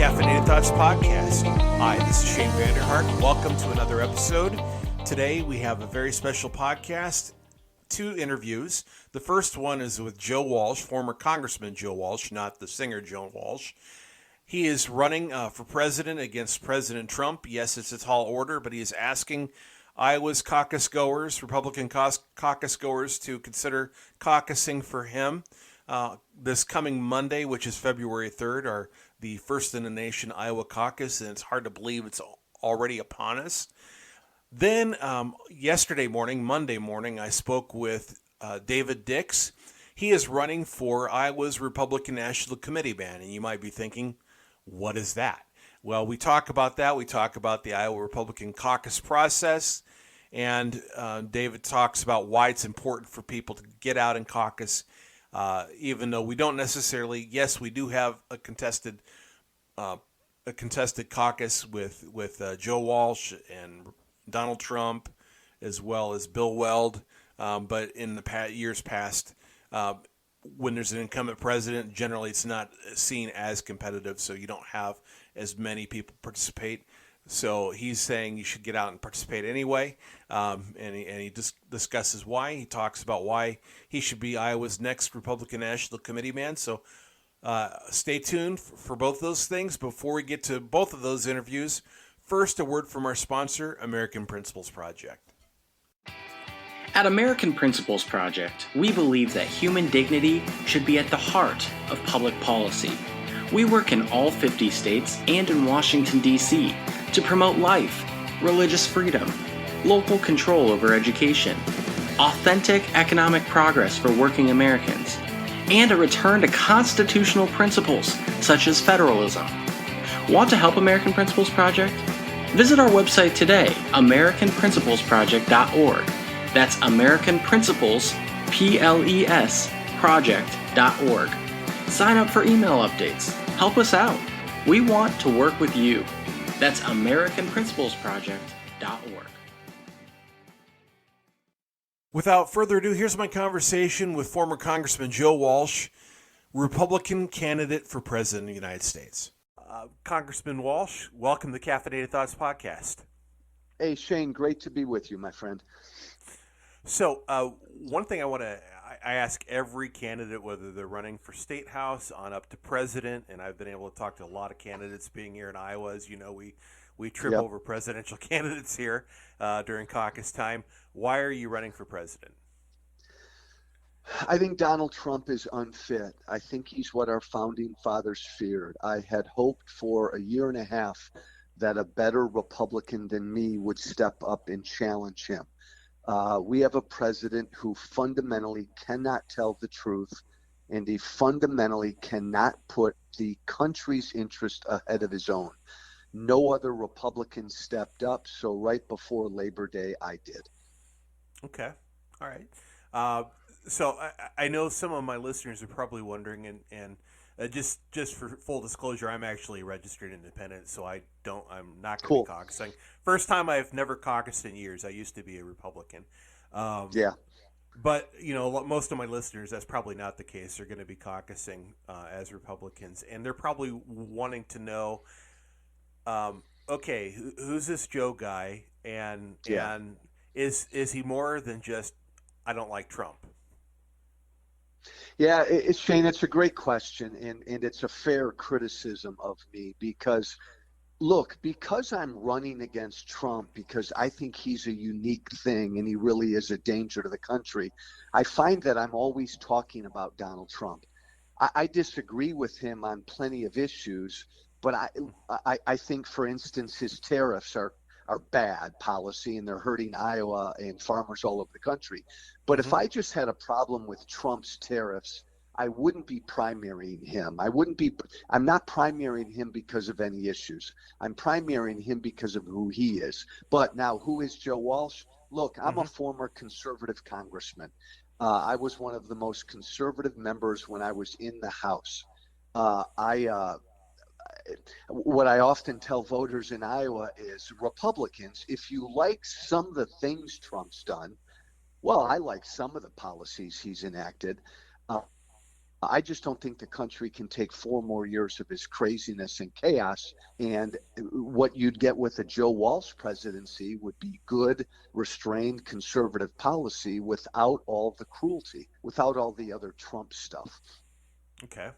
Caffeinated Thoughts Podcast. Hi, this is Vander Hart. Welcome to another episode. Today we have a very special podcast, 2 interviews. The first one is with Joe Walsh, former Congressman Joe Walsh, not the singer Joe Walsh. He is running for president against President Trump. Yes, it's a tall order, but he is asking Iowa's caucus goers, Republican caucus goers, to consider caucusing for him. This coming Monday, which is February 3rd, are the first in the nation Iowa caucus, and it's hard to believe it's already upon us. Then Monday morning, I spoke with David Dix. He is running for Iowa's Republican National Committeeman, and you might be thinking, what is that? Well, we talk about that. We talk about the Iowa Republican caucus process, and David talks about why it's important for people to get out and caucus. Even though we don't necessarily, yes, we do have a contested caucus with Joe Walsh and Donald Trump, as well as Bill Weld. But in the years past, when there's an incumbent president, generally it's not seen as competitive, so you don't have as many people participate. So he's saying you should get out and participate anyway, and he discusses why. He talks about why he should be Iowa's next Republican National Committeeman. So stay tuned for both those things. Before we get to both of those interviews, first a word from our sponsor, American Principles Project. At American Principles Project, we believe that human dignity should be at the heart of public policy. We work in all 50 states and in Washington, D.C. to promote life, religious freedom, local control over education, authentic economic progress for working Americans, and a return to constitutional principles such as federalism. Want to help American Principles Project? Visit our website today, AmericanPrinciplesProject.org. That's American Principles, PLES, project.org. Sign up for email updates. Help us out. We want to work with you. That's AmericanPrinciplesProject.org. Without further ado, here's my conversation with former Congressman Joe Walsh, Republican candidate for President of the United States. Congressman Walsh, welcome to the Caffeinated Thoughts Podcast. Hey, Shane, great to be with you, my friend. So one thing I ask every candidate, whether they're running for state house on up to president, and I've been able to talk to a lot of candidates being here in Iowa. As you know, we trip over presidential candidates here during caucus time. Why are you running for president? I think Donald Trump is unfit. I think he's what our founding fathers feared. I had hoped for a year and a half that a better Republican than me would step up and challenge him. We have a president who fundamentally cannot tell the truth, and he fundamentally cannot put the country's interest ahead of his own. No other Republican stepped up, so right before Labor Day, I did. Okay. All right. So I know some of my listeners are probably wondering, and just for full disclosure, I'm actually a registered independent, so I'm not going to be caucusing. First time I've never caucused in years. I used to be a Republican. But, most of my listeners, that's probably not the case. They're going to be caucusing as Republicans, and they're probably wanting to know, okay, who's this Joe guy, and is he more than just, I don't like Trump? Yeah, Shane, it's a great question, and it's a fair criticism of me because I'm running against Trump because I think he's a unique thing and he really is a danger to the country. I find that I'm always talking about Donald Trump. I disagree with him on plenty of issues, but I think, for instance, his tariffs are bad policy and they're hurting Iowa and farmers all over the country. But if I just had a problem with Trump's tariffs, I wouldn't be primarying him. I'm not primarying him because of any issues. I'm primarying him because of who he is. But now, who is Joe Walsh? Look, I'm a former conservative congressman. I was one of the most conservative members when I was in the House. What I often tell voters in Iowa is, Republicans, if you like some of the things Trump's done, well, I like some of the policies he's enacted. I just don't think the country can take 4 more years of his craziness and chaos. And what you'd get with a Joe Walsh presidency would be good, restrained, conservative policy without all the cruelty, without all the other Trump stuff. Okay.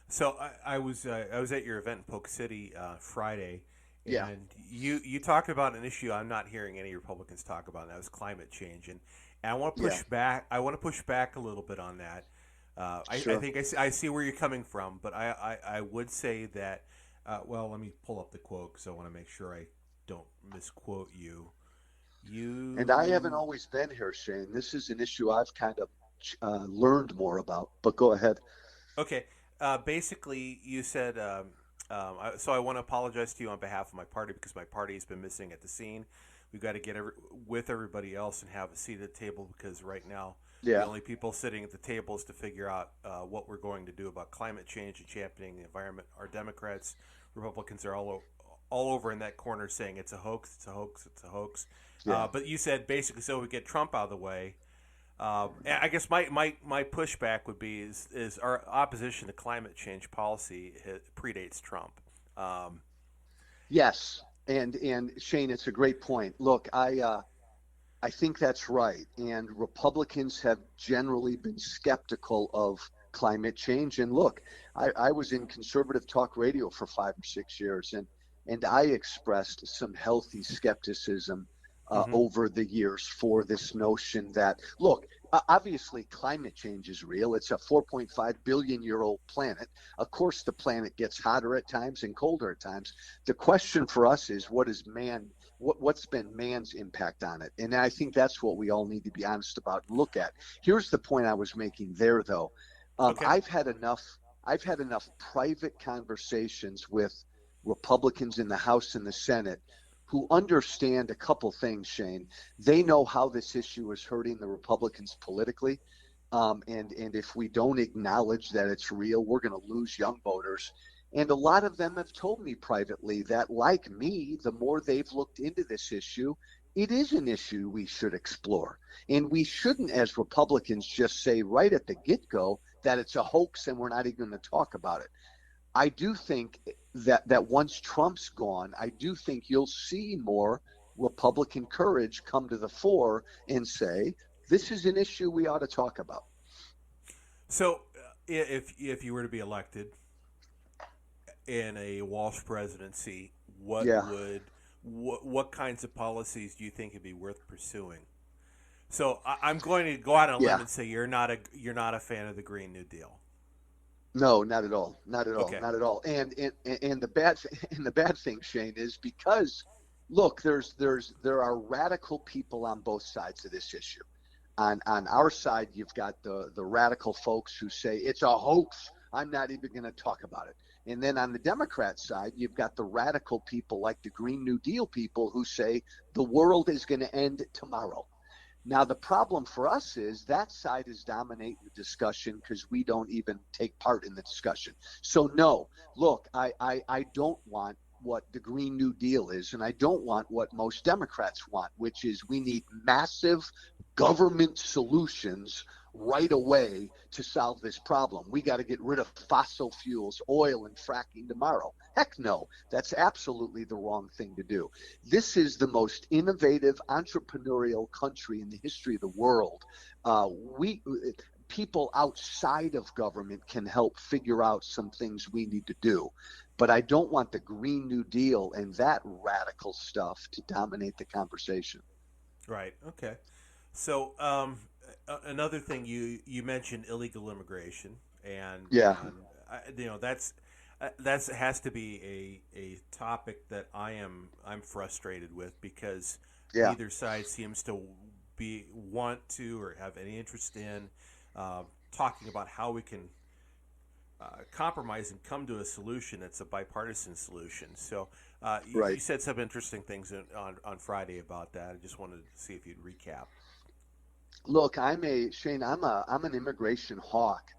So I was at your event in Polk City Friday, Yeah, and you talked about an issue I'm not hearing any Republicans talk about, and that was climate change. And I want to yeah, push back. I want to push back a little bit on that. I sure. think I see where you're coming from, but I would say that. Well, let me pull up the quote because I want to make sure I don't misquote you. And I You haven't always been here, Shane. This is an issue I've kind of learned more about, but go ahead. Okay. Basically, you said, so I want to apologize to you on behalf of my party because my party has been missing at the scene. We've got to get with everybody else and have a seat at the table because right now the Yeah, only people sitting at the table is to figure out what we're going to do about climate change and championing the environment. Our Democrats, Republicans are all over in that corner saying it's a hoax, it's a hoax, it's a hoax. yeah. But you said basically so we get Trump out of the way. And I guess my pushback would be is our opposition to climate change policy predates Trump. Yes. And Shane, it's a great point. Look, I think that's right. And Republicans have generally been skeptical of climate change. And look, I was in conservative talk radio for 5 or 6 years, and I expressed some healthy skepticism Hmm. over the years for this notion that, look, obviously climate change is real. It's a 4.5 billion year old planet. Of course, the planet gets hotter at times and colder at times. The question for us is what's been man's impact on it? And I think that's what we all need to be honest about and look at. Here's the point I was making there, though. Okay. I've had enough private conversations with Republicans in the House and the Senate who understand a couple things, Shane. They know how this issue is hurting the Republicans politically. And if we don't acknowledge that it's real, we're going to lose young voters. And a lot of them have told me privately that, like me, the more they've looked into this issue, it is an issue we should explore. And we shouldn't, as Republicans, just say right at the get-go that it's a hoax and we're not even going to talk about it. I do think that once Trump's gone, I do think you'll see more Republican courage come to the fore and say, this is an issue we ought to talk about. So if you were to be elected in a Walsh presidency, Yeah. what kinds of policies do you think would be worth pursuing? So I'm going to go out on a limb Yeah. and say you're not a fan of the Green New Deal. No, not at all. Not at all. Okay. Not at all. And the bad thing, Shane, is because look, there are radical people on both sides of this issue. On our side, you've got the radical folks who say it's a hoax. I'm not even going to talk about it. And then on the Democrat side, you've got the radical people like the Green New Deal people who say the world is going to end tomorrow. Now, the problem for us is that side is dominating the discussion because we don't even take part in the discussion. So, no, look, I don't want what the Green New Deal is, and I don't want what most Democrats want, which is we need massive government solutions right away to solve this problem. We got to get rid of fossil fuels, oil, and fracking tomorrow. Heck no, that's absolutely the wrong thing to do. This is the most innovative entrepreneurial country in the history of the world. We people outside of government can help figure out some things we need to do. But I don't want the Green New Deal and that radical stuff to dominate the conversation. Right. Okay. So another thing you mentioned illegal immigration, and Yeah, that has to be a topic that I'm frustrated with because yeah, neither side seems to want to or have any interest in talking about how we can compromise and come to a solution that's a bipartisan solution. So you right. said some interesting things on Friday about that. I just wanted to see if you'd recap. Look, Shane, I'm an immigration hawk.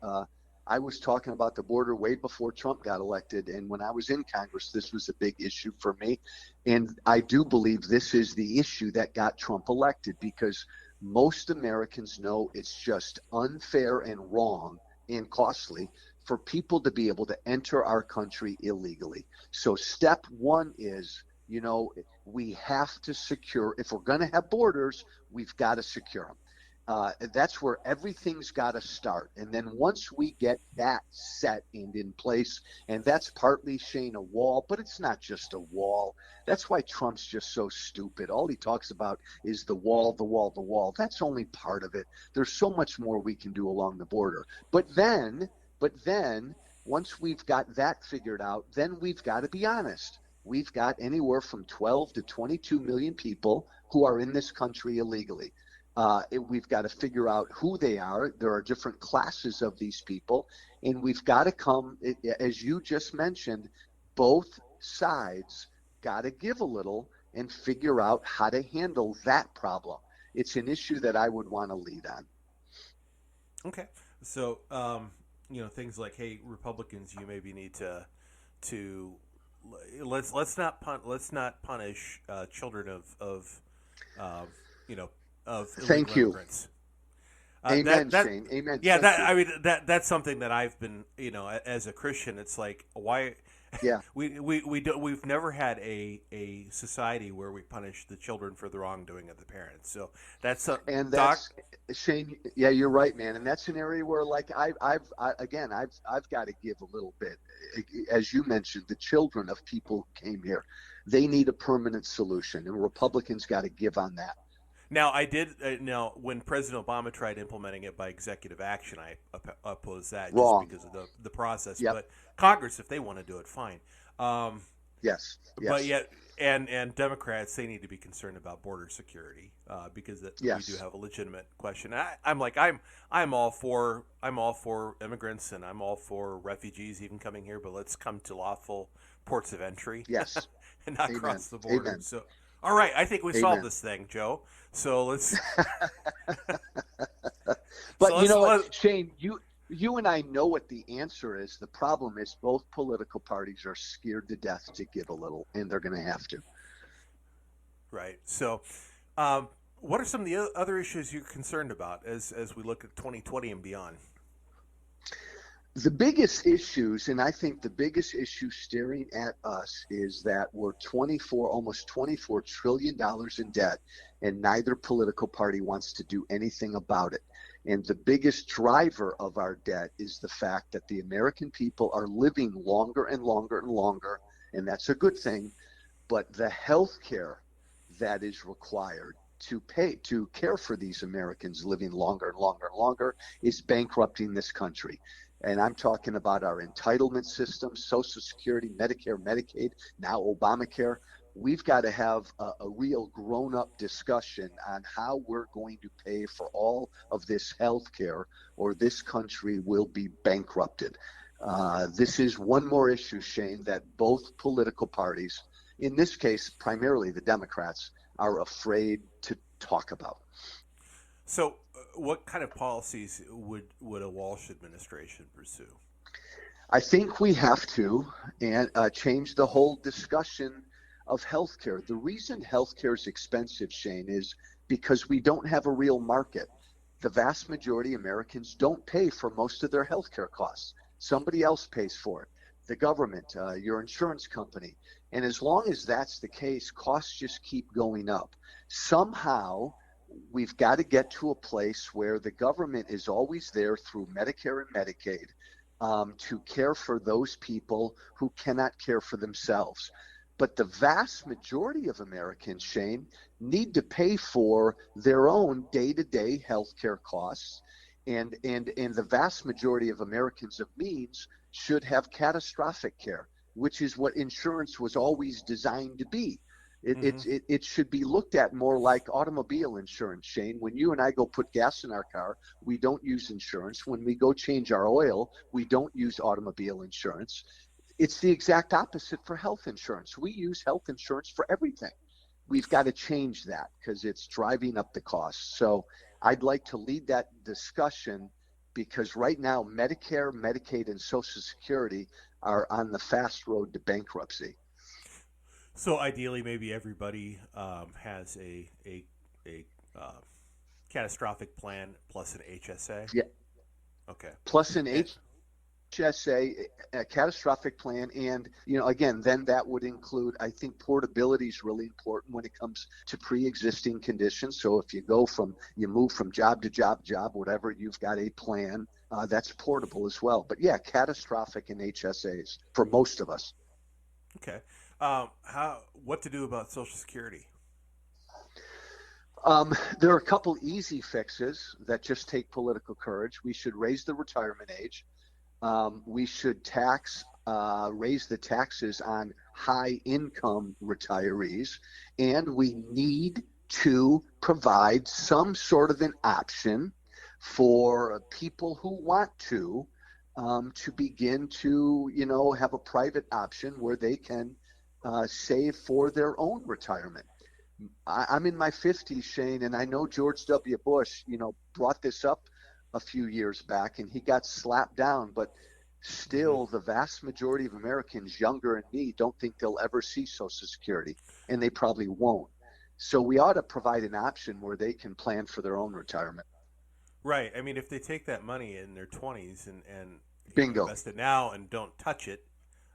I was talking about the border way before Trump got elected. And when I was in Congress, this was a big issue for me. And I do believe this is the issue that got Trump elected because most Americans know it's just unfair and wrong and costly for people to be able to enter our country illegally. So step one is, we have to secure, if we're going to have borders, we've got to secure them. That's where everything's got to start. And then once we get that set and in place, and that's partly, Shane, a wall, but it's not just a wall. That's why Trump's just so stupid. All he talks about is the wall, the wall, the wall. That's only part of it. There's so much more we can do along the border. But then, once we've got that figured out, then we've got to be honest. We've got anywhere from 12 to 22 million people who are in this country illegally. We've got to figure out who they are. There are different classes of these people, and we've got to come, as you just mentioned, both sides got to give a little and figure out how to handle that problem. It's an issue that I would want to lead on. Okay. So, things like, hey, Republicans, you maybe need to let's not punish children of Thank you. Immigrants. Amen, Shane. Amen. Yeah, that's something that I've been, as a Christian, it's like, why? Yeah. We've never had a society where we punish the children for the wrongdoing of the parents. So that's Shane. Yeah, you're right, man. And that's an area where, like, I've got to give a little bit. As you mentioned, the children of people who came here, they need a permanent solution, and Republicans got to give on that. Now, I did. When President Obama tried implementing it by executive action, I opposed that just because of the process. Yep. But Congress, if they want to do it, fine. Yes. But yet, and Democrats, they need to be concerned about border security because we do have a legitimate question. I'm all for immigrants, and I'm all for refugees even coming here. But let's come to lawful ports of entry. Yes. And not Amen. cross the border. Amen. So. All right, I think we Amen. solved this thing, Joe. So let's. What, Shane? You and I know what the answer is. The problem is both political parties are scared to death to give a little, and they're going to have to. Right. So, what are some of the other issues you're concerned about as we look at 2020 and beyond? The biggest issues, and I think the biggest issue staring at us, is that we're almost $24 trillion in debt, and neither political party wants to do anything about it. And the biggest driver of our debt is the fact that the American people are living longer and longer and longer, and that's a good thing. But the health care that is required to care for these Americans living longer and longer and longer is bankrupting this country. And I'm talking about our entitlement system, Social Security, Medicare, Medicaid, now Obamacare. We've got to have a real grown-up discussion on how we're going to pay for all of this health care, or this country will be bankrupted. This is one more issue, Shane, that both political parties, in this case primarily the Democrats, are afraid to talk about. So what kind of policies would a Walsh administration pursue? I think we have to change the whole discussion of healthcare. The reason healthcare is expensive, Shane, is because we don't have a real market. The vast majority of Americans don't pay for most of their healthcare costs. Somebody else pays for it. The government, your insurance company. And as long as that's the case, costs just keep going up. Somehow, we've got to get to a place where the government is always there through Medicare and Medicaid to care for those people who cannot care for themselves. But the vast majority of Americans, Shane, need to pay for their own day-to-day health care costs. And the vast majority of Americans of means should have catastrophic care, which is what insurance was always designed to be. It should be looked at more like automobile insurance, Shane. When you and I go put gas in our car, we don't use insurance. When we go change our oil, we don't use automobile insurance. It's the exact opposite for health insurance. We use health insurance for everything. We've got to change that because it's driving up the costs. So I'd like to lead that discussion because right now Medicare, Medicaid, and Social Security are on the fast road to bankruptcy. So ideally, maybe everybody has a catastrophic plan plus an HSA. Yeah, Okay. plus an And, HSA, a catastrophic plan. And, again, then that would include, I think portability is really important when it comes to pre-existing conditions. So if you move from job to job, whatever, you've got a plan that's portable as well. But yeah, catastrophic and HSAs for most of us. okay. What to do about Social Security? There are a couple easy fixes that just take political courage. We should raise the retirement age. We should raise the taxes on high income retirees, and we need to provide some sort of an option for people who want to begin to, have a private option where they can save for their own retirement. I'm in my 50s, Shane, and I know George W. Bush, brought this up a few years back, and he got slapped down. But still, the vast majority of Americans younger than me don't think they'll ever see Social Security, and they probably won't. So we ought to provide an option where they can plan for their own retirement. Right. I mean, if they take that money in their 20s and Bingo. invest it now and don't touch it,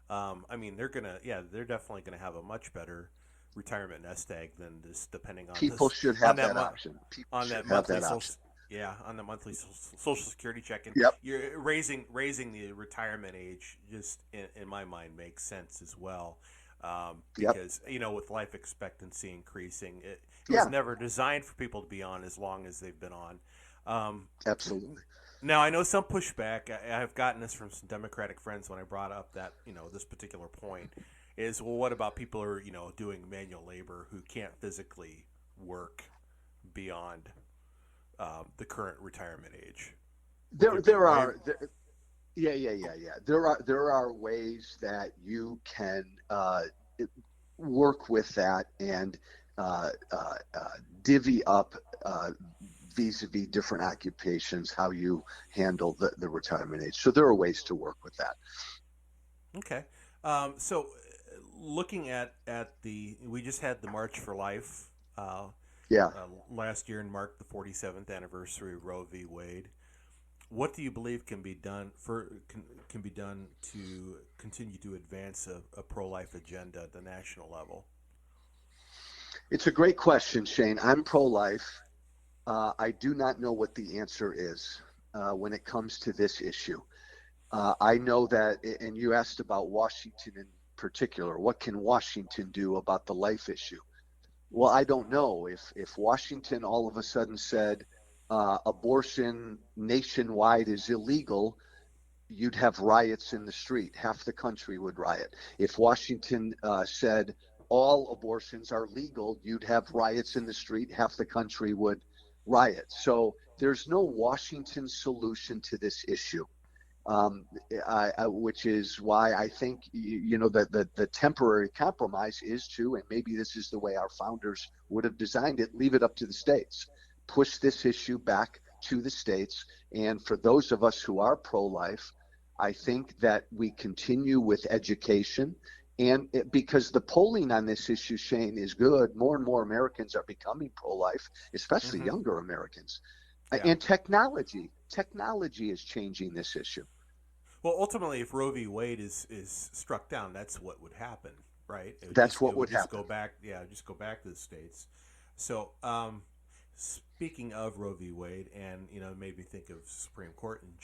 I mean, they're definitely gonna have a much better retirement nest egg than just depending on People this should have on that that option. People on should that have monthly that social, option. yeah, on the monthly Social Security check. And Yep. you're raising the retirement age just in my mind makes sense as well. Yep. Because with life expectancy increasing, it was Yeah, never designed for people to be on as long as they've been on. absolutely. Now I know some pushback. I've gotten this from some Democratic friends when I brought up that this particular point is, well, what about people who are doing manual labor who can't physically work beyond the current retirement age? There are ways that you can work with that and divvy up vis-a-vis different occupations, how you handle the retirement age. So there are ways to work with that. Okay. So looking at we just had the March for Life Yeah. last year and marked the 47th anniversary of Roe v. Wade. What do you believe can be done to continue to advance a pro-life agenda at the national level? It's a great question, Shane. I'm pro-life. I do not know what the answer is when it comes to this issue. I know that, and you asked about Washington in particular. What can Washington do about the life issue? Well, I don't know. If Washington all of a sudden said abortion nationwide is illegal, you'd have riots in the street. Half the country would riot. If Washington said all abortions are legal, you'd have riots in the street. Half the country would riot. So there's no Washington solution to this issue. Which is why I think that the temporary compromise is to, and maybe this is the way our founders would have designed it, leave it up to the states, push this issue back to the states. And for those of us who are pro-life, I think that we continue with education, and because the polling on this issue, Shane, is good. More and more Americans are becoming pro-life, especially younger Americans. Yeah. And technology is changing this issue. Well, ultimately, if Roe v. Wade is struck down, that's what would happen, right? That's what would happen. Go back to the states. So, speaking of Roe v. Wade, and it made me think of Supreme Court and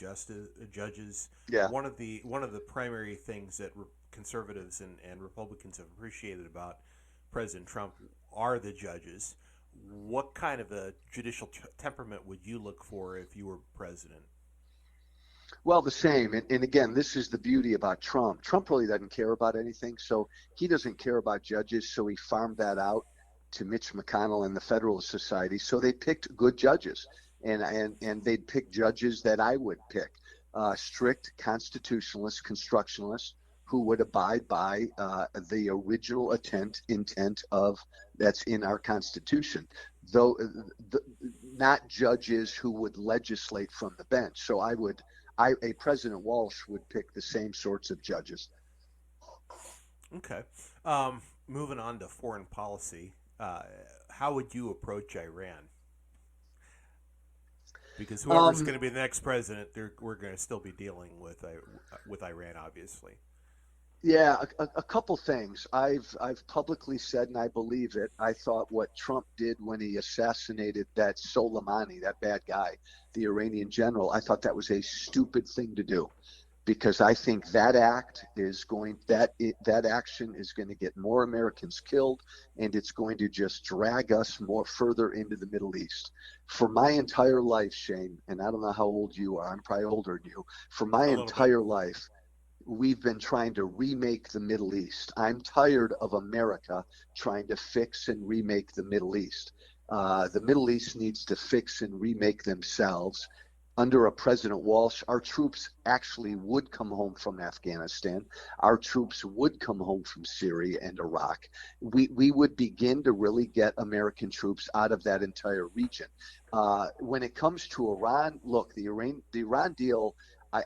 judges. Yeah. One of the primary things that conservatives and Republicans have appreciated about President Trump are the judges. What kind of a judicial temperament would you look for if you were president? Well, the same. And again, this is the beauty about Trump. Trump really doesn't care about anything. So he doesn't care about judges. So he farmed that out to Mitch McConnell and the Federalist Society. So they picked good judges. And they'd pick judges that I would pick. Strict constitutionalists, constructionalists, who would abide by the original intent of that's in our Constitution. Though not judges who would legislate from the bench. So a President Walsh would pick the same sorts of judges. Okay. Moving on to foreign policy, how would you approach Iran? Because whoever's going to be the next president, we're going to still be dealing with Iran, obviously. Yeah, a couple things. I've publicly said, and I believe it. I thought what Trump did when he assassinated that Soleimani, that bad guy, the Iranian general, I thought that was a stupid thing to do, because I think that action is going to get more Americans killed, and it's going to just drag us more further into the Middle East. For my entire life, Shane, and I don't know how old you are, I'm probably older than you. For my entire life, we've been trying to remake the Middle East. I'm tired of America trying to fix and remake the Middle East. The Middle East needs to fix and remake themselves. Under a President Walsh, our troops actually would come home from Afghanistan. Our troops would come home from Syria and Iraq. We would begin to really get American troops out of that entire region. When it comes to Iran, look, the Iran deal,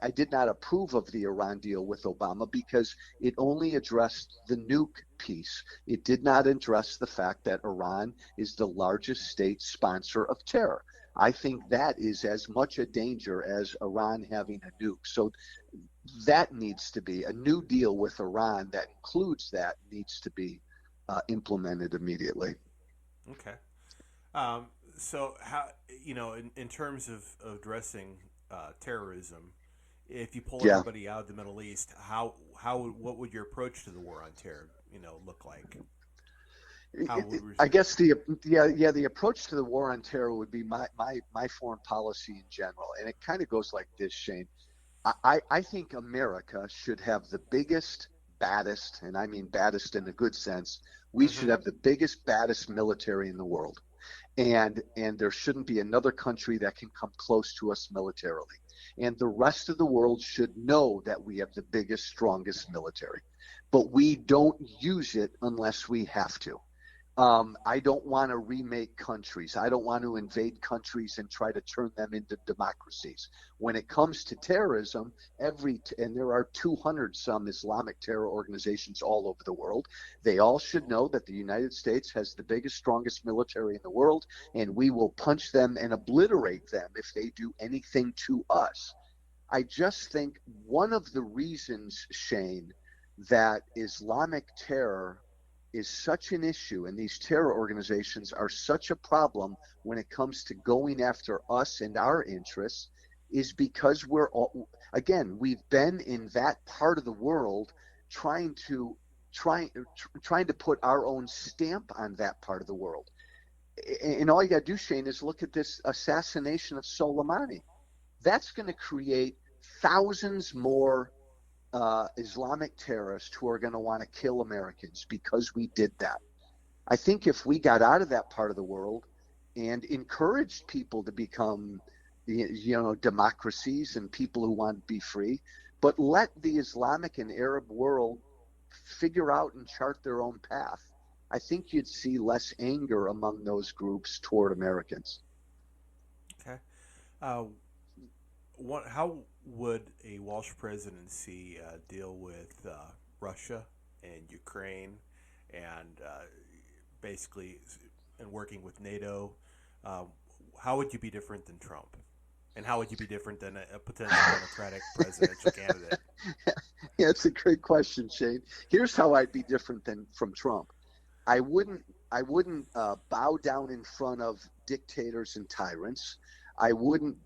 I did not approve of the Iran deal with Obama because it only addressed the nuke piece. It did not address the fact that Iran is the largest state sponsor of terror. I think that is as much a danger as Iran having a nuke. So that needs to be a new deal with Iran that includes that needs to be implemented immediately. Okay. So how, in terms of addressing terrorism, if you pull everybody out of the Middle East, what would your approach to the war on terror, look like? I guess the approach to the war on terror would be my foreign policy in general, and it kind of goes like this, Shane. I think America should have the biggest, baddest, and I mean baddest in a good sense. We should have the biggest, baddest military in the world, and there shouldn't be another country that can come close to us militarily. And the rest of the world should know that we have the biggest, strongest military, but we don't use it unless we have to. I don't want to remake countries. I don't want to invade countries and try to turn them into democracies. When it comes to terrorism, and there are 200 some Islamic terror organizations all over the world, they all should know that the United States has the biggest, strongest military in the world, and we will punch them and obliterate them if they do anything to us. I just think one of the reasons, Shane, that Islamic terror is such an issue and these terror organizations are such a problem when it comes to going after us and our interests is because we've been in that part of the world trying to put our own stamp on that part of the world. And all you got to do, Shane, is look at this assassination of Soleimani. That's going to create thousands more Islamic terrorists who are going to want to kill Americans because we did that. I think if we got out of that part of the world and encouraged people to become, democracies and people who want to be free, but let the Islamic and Arab world figure out and chart their own path, I think you'd see less anger among those groups toward Americans. Okay. How would a Walsh presidency deal with Russia and Ukraine and basically working with NATO? How would you be different than Trump? And how would you be different than a potential Democratic presidential candidate? Yeah, it's a great question, Shane. Here's how I'd be different from Trump. I wouldn't bow down in front of dictators and tyrants. I wouldn't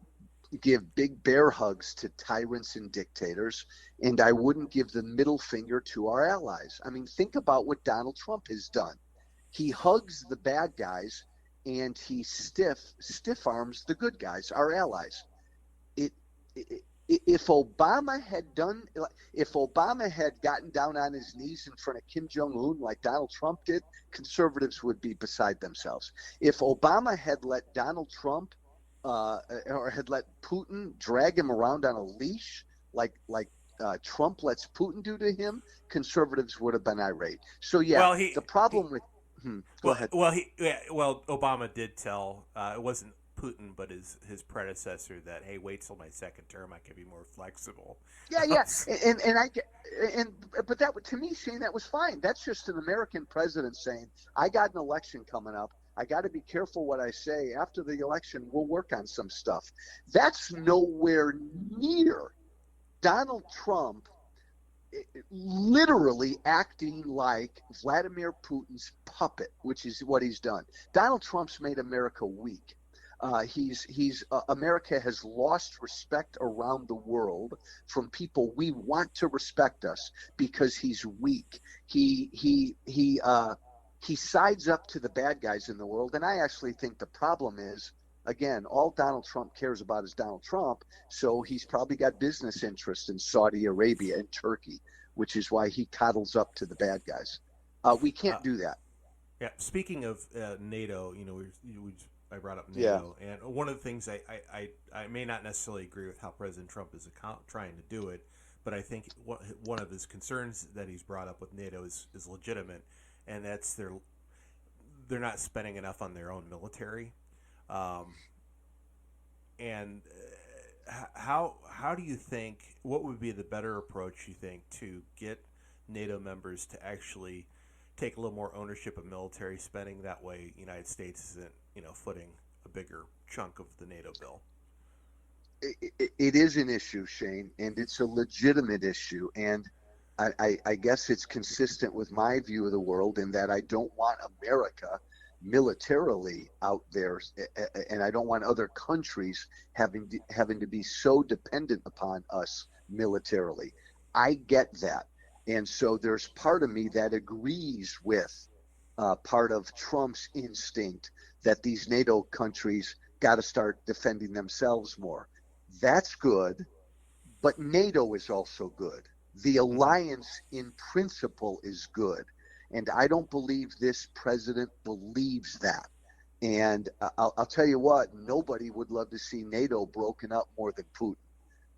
give big bear hugs to tyrants and dictators, and I wouldn't give the middle finger to our allies. I mean, think about what Donald Trump has done. He hugs the bad guys and he stiff arms the good guys, our allies. If Obama had gotten down on his knees in front of Kim Jong-un like Donald Trump did, conservatives would be beside themselves. If Obama had let Donald Trump or had let Putin drag him around on a leash like Trump lets Putin do to him, conservatives would have been irate. So the problem with go ahead. Well, Obama did tell it wasn't Putin, but his predecessor that, hey, wait till my second term, I can be more flexible. Yeah, but that to me, Shane, that was fine. That's just an American president saying, I got an election coming up. I got to be careful what I say. After the election, we'll work on some stuff. That's nowhere near Donald Trump literally acting like Vladimir Putin's puppet, which is what he's done. Donald Trump's made America weak. America has lost respect around the world from people we want to respect us because he's weak. He sides up to the bad guys in the world, and I actually think the problem is, again, all Donald Trump cares about is Donald Trump, so he's probably got business interests in Saudi Arabia and Turkey, which is why he coddles up to the bad guys. We can't do that. Yeah. Speaking of NATO, I brought up NATO, and one of the things I may not necessarily agree with how President Trump is trying to do it, but I think one of his concerns that he's brought up with NATO is legitimate, and that's they're not spending enough on their own military. And how do you think, what would be the better approach, you think, to get NATO members to actually take a little more ownership of military spending? That way, United States isn't, footing a bigger chunk of the NATO bill. It is an issue, Shane, and it's a legitimate issue. And I guess it's consistent with my view of the world in that I don't want America militarily out there, and I don't want other countries having to be so dependent upon us militarily. I get that. And so there's part of me that agrees with part of Trump's instinct that these NATO countries got to start defending themselves more. That's good, but NATO is also good. The alliance in principle is good. And I don't believe this president believes that. And I'll tell you what, nobody would love to see NATO broken up more than Putin.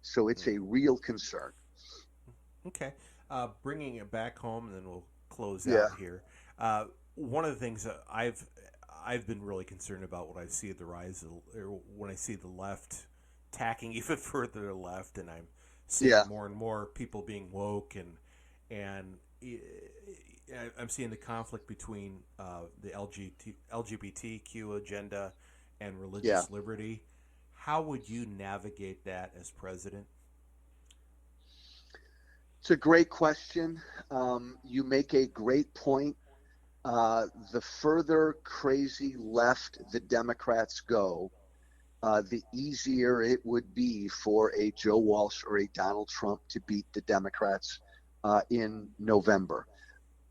So it's a real concern. Okay. Bringing it back home, and then we'll close out here. One of the things that I've been really concerned about when I see the rise or when I see the left tacking even further left, and I'm seeing more and more people being woke, and I'm seeing the conflict between the LGBTQ agenda and religious liberty. How would you navigate that as president? It's a great question. You make a great point. The further crazy left the Democrats go, the easier it would be for a Joe Walsh or a Donald Trump to beat the Democrats in November.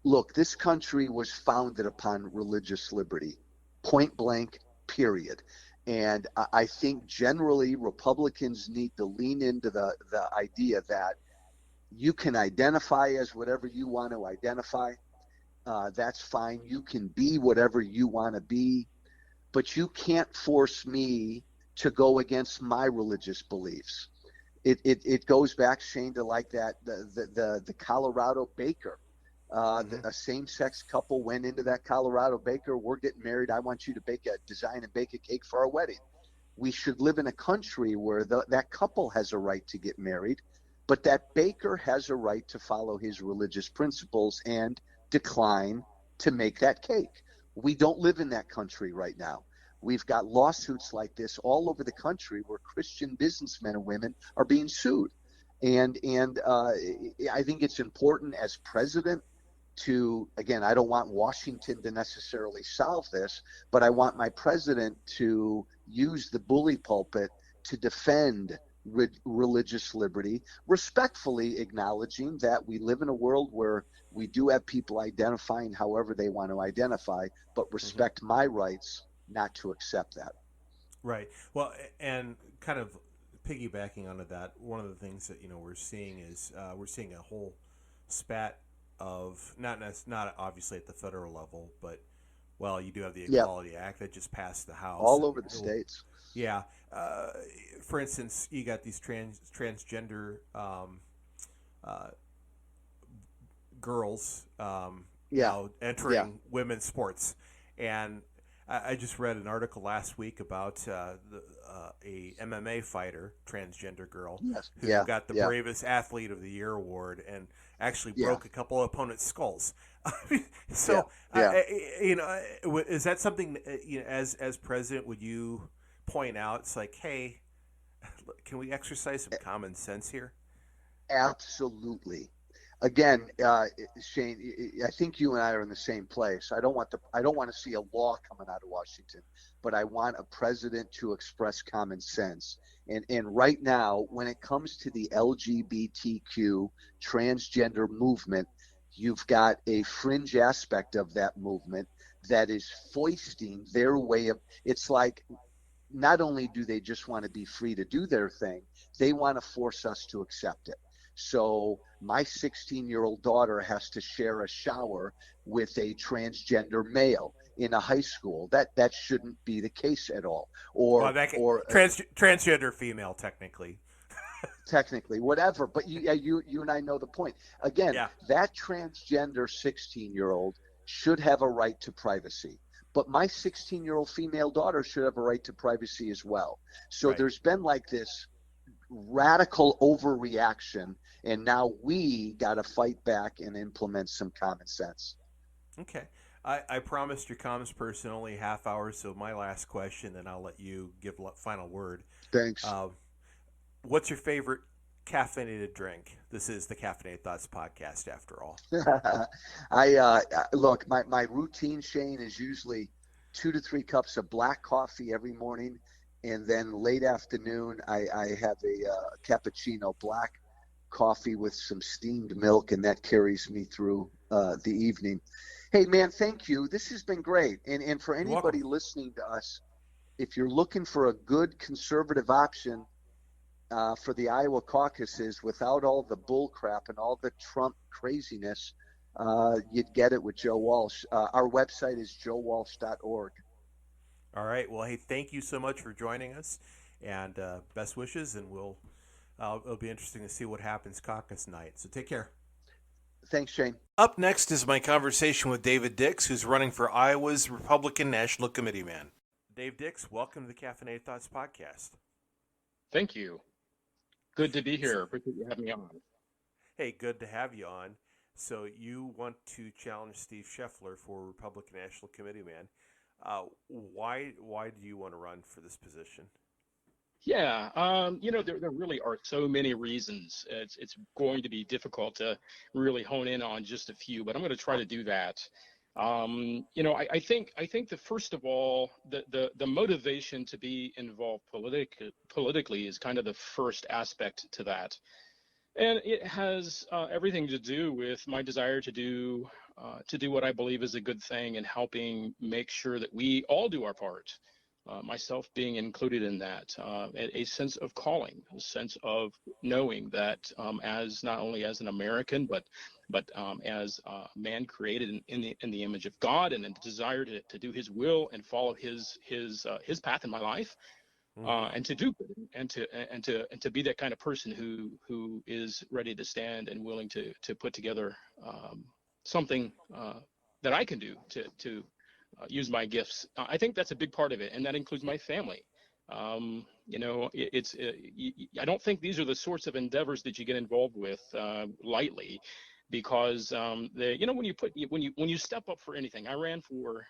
Look, this country was founded upon religious liberty, point blank, period. And I think generally Republicans need to lean into the idea that you can identify as whatever you want to identify. That's fine. You can be whatever you want to be, but you can't force me to go against my religious beliefs. It goes back, Shane, to like that the Colorado baker. A same-sex couple went into that Colorado baker. We're getting married. I want you to design and bake a cake for our wedding. We should live in a country where that couple has a right to get married, but that baker has a right to follow his religious principles and decline to make that cake. We don't live in that country right now. We've got lawsuits like this all over the country where Christian businessmen and women are being sued. And I think it's important as president to, again, I don't want Washington to necessarily solve this, but I want my president to use the bully pulpit to defend religious liberty, respectfully acknowledging that we live in a world where we do have people identifying however they want to identify, but respect my rights not to accept that. Right. Well, and kind of piggybacking onto that, one of the things that we're seeing is we're seeing a whole spat of not obviously at the federal level, but you do have the Equality Act that just passed the House all over the states. Yeah. For instance, you got these transgender girls now entering women's sports, and I just read an article last week about a MMA fighter, transgender girl, Yes. who Yeah. got the Yeah. Bravest Athlete of the Year award and actually Yeah. broke a couple of opponents' skulls. Yeah. So, Yeah. is that something as president would you point out? It's like, hey, can we exercise some common sense here? Absolutely. Again, Shane, I think you and I are in the same place. I don't want to see a law coming out of Washington, but I want a president to express common sense. And right now, when it comes to the LGBTQ transgender movement, you've got a fringe aspect of that movement that is foisting their way of. It's like not only do they just want to be free to do their thing, they want to force us to accept it. So my 16-year-old daughter has to share a shower with a transgender male in a high school. That shouldn't be the case at all. Well, transgender female, technically. Technically, whatever. But you and I know the point. Again, Yeah. that transgender 16-year-old should have a right to privacy. But my 16-year-old female daughter should have a right to privacy as well. So Right. there's been like this radical overreaction, and now we got to fight back and implement some common sense. Okay. I promised your comms person only half hour, so my last question, then I'll let you give final word. Thanks. What's your favorite caffeinated drink? This is the Caffeinated Thoughts Podcast, after all. Look, my routine, Shane, is usually 2 to 3 cups of black coffee every morning, and then late afternoon I have a cappuccino, black coffee with some steamed milk, and that carries me through the evening. Hey man, thank you. This has been great. And for anybody listening to us, if you're looking for a good conservative option for the Iowa caucuses without all the bull crap and all the Trump craziness, you'd get it with Joe Walsh. Our website is joewalsh.org. All right. Well, hey, thank you so much for joining us, and best wishes, and it'll be interesting to see what happens caucus night. So take care. Thanks, Shane. Up next is my conversation with David Dix, who's running for Iowa's Republican National Committeeman. Dave Dix, welcome to the Caffeinated Thoughts Podcast. Thank you. Good to be here. Appreciate you having me on. Hey, good to have you on. So you want to challenge Steve Scheffler for Republican National Committeeman. Why do you want to run for this position? Yeah, there really are so many reasons. It's going to be difficult to really hone in on just a few, but I'm going to try to do that. I think that first of all, the motivation to be involved politically is kind of the first aspect to that, and it has everything to do with my desire to do what I believe is a good thing and helping make sure that we all do our part. Myself being included in that, a sense of calling, a sense of knowing that as not only as an American, but as a man created in the image of God, and a desire to do His will and follow His path in my life, and to do good, and to be that kind of person who is ready to stand and willing to put together something that I can do to use my gifts. I think that's a big part of it, and that includes my family. I don't think these are the sorts of endeavors that you get involved with lightly, because when you step up for anything. I ran for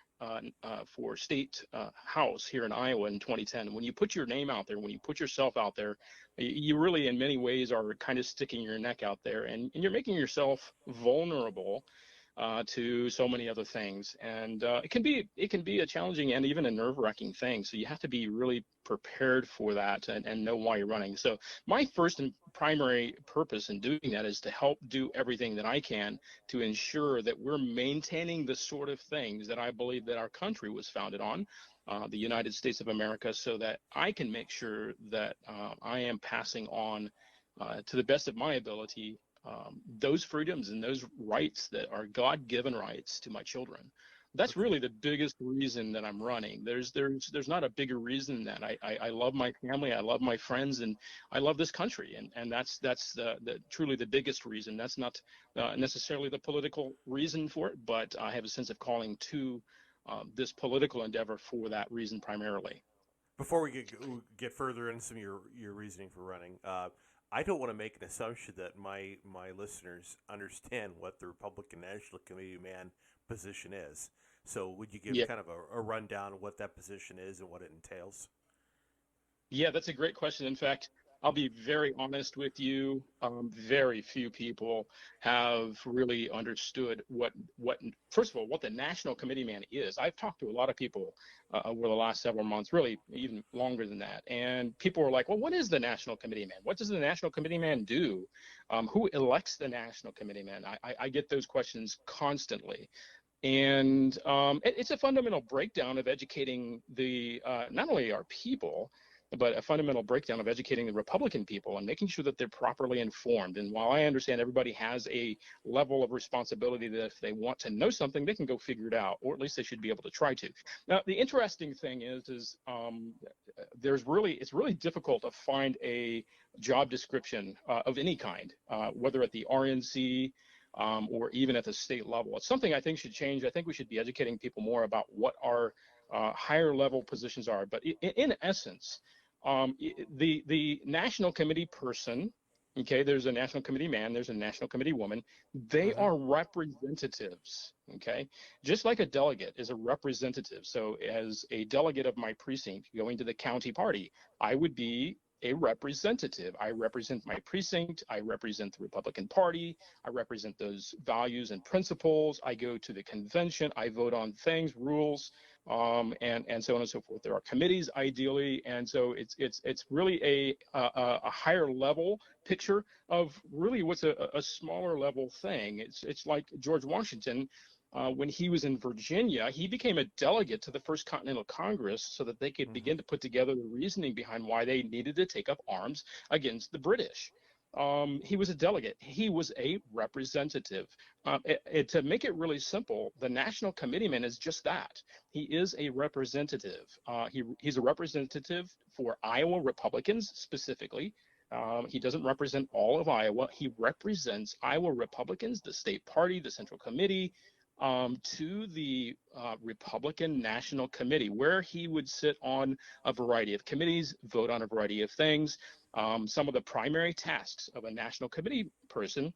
state house here in Iowa in 2010. When you put your name out there, when you put yourself out there, you really in many ways are kind of sticking your neck out there, and you're making yourself vulnerable to so many other things, and it can be a challenging and even a nerve-wracking thing. So you have to be really prepared for that and know why you're running. So my first and primary purpose in doing that is to help do everything that I can to ensure that we're maintaining the sort of things that I believe that our country was founded on, the United States of America, so that I can make sure that I am passing on to the best of my ability those freedoms and those rights that are God-given rights to my children. That's really the biggest reason that I'm running. There's not a bigger reason than that. I love my family, I love my friends, and I love this country, and that's the truly the biggest reason. That's not necessarily the political reason for it, but I have a sense of calling to this political endeavor for that reason primarily. Before we get further into some of your reasoning for running, I don't want to make an assumption that my listeners understand what the Republican National Committeeman position is. So would you give kind of a rundown of what that position is and what it entails? Yeah, that's a great question. In fact, I'll be very honest with you. Very few people have really understood what first of all, what the National Committeeman is. I've talked to a lot of people over the last several months, really even longer than that. And people are like, well, what is the National Committeeman? What does the National Committeeman do? Who elects the National Committeeman? I get those questions constantly. And it's a fundamental breakdown of educating the not only our people, but a fundamental breakdown of educating the Republican people and making sure that they're properly informed. And while I understand everybody has a level of responsibility that if they want to know something, they can go figure it out, or at least they should be able to try to. Now, the interesting thing is it's really difficult to find a job description of any kind, whether at the RNC or even at the state level. It's something I think should change. I think we should be educating people more about what our higher level positions are. But in essence, the National Committee person, okay, there's a National Committee man, there's a National Committee woman. They are representatives, okay? Just like a delegate is a representative. So as a delegate of my precinct going to the county party, I would be a representative. I represent my precinct. I represent the Republican Party. I represent those values and principles. I go to the convention. I vote on things, rules, and so on and so forth. There are committees, ideally, and so it's really a higher level picture of really what's a smaller level thing. It's like George Washington. When he was in Virginia, he became a delegate to the First Continental Congress so that they could begin to put together the reasoning behind why they needed to take up arms against the British. He was a delegate. He was a representative. To make it really simple, the National Committeeman is just that. He is a representative. He's a representative for Iowa Republicans specifically. He doesn't represent all of Iowa. He represents Iowa Republicans, the state party, the Central Committee, to the Republican National Committee, where he would sit on a variety of committees, vote on a variety of things. Some of the primary tasks of a National Committee person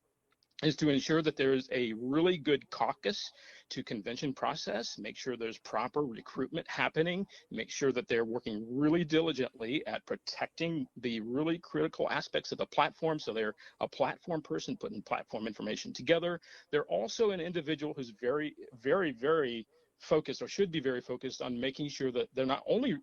is to ensure that there's a really good caucus to convention process, make sure there's proper recruitment happening, make sure that they're working really diligently at protecting the really critical aspects of the platform. So they're a platform person putting platform information together. They're also an individual who's very, very, very focused, or should be very focused, on making sure that they're not only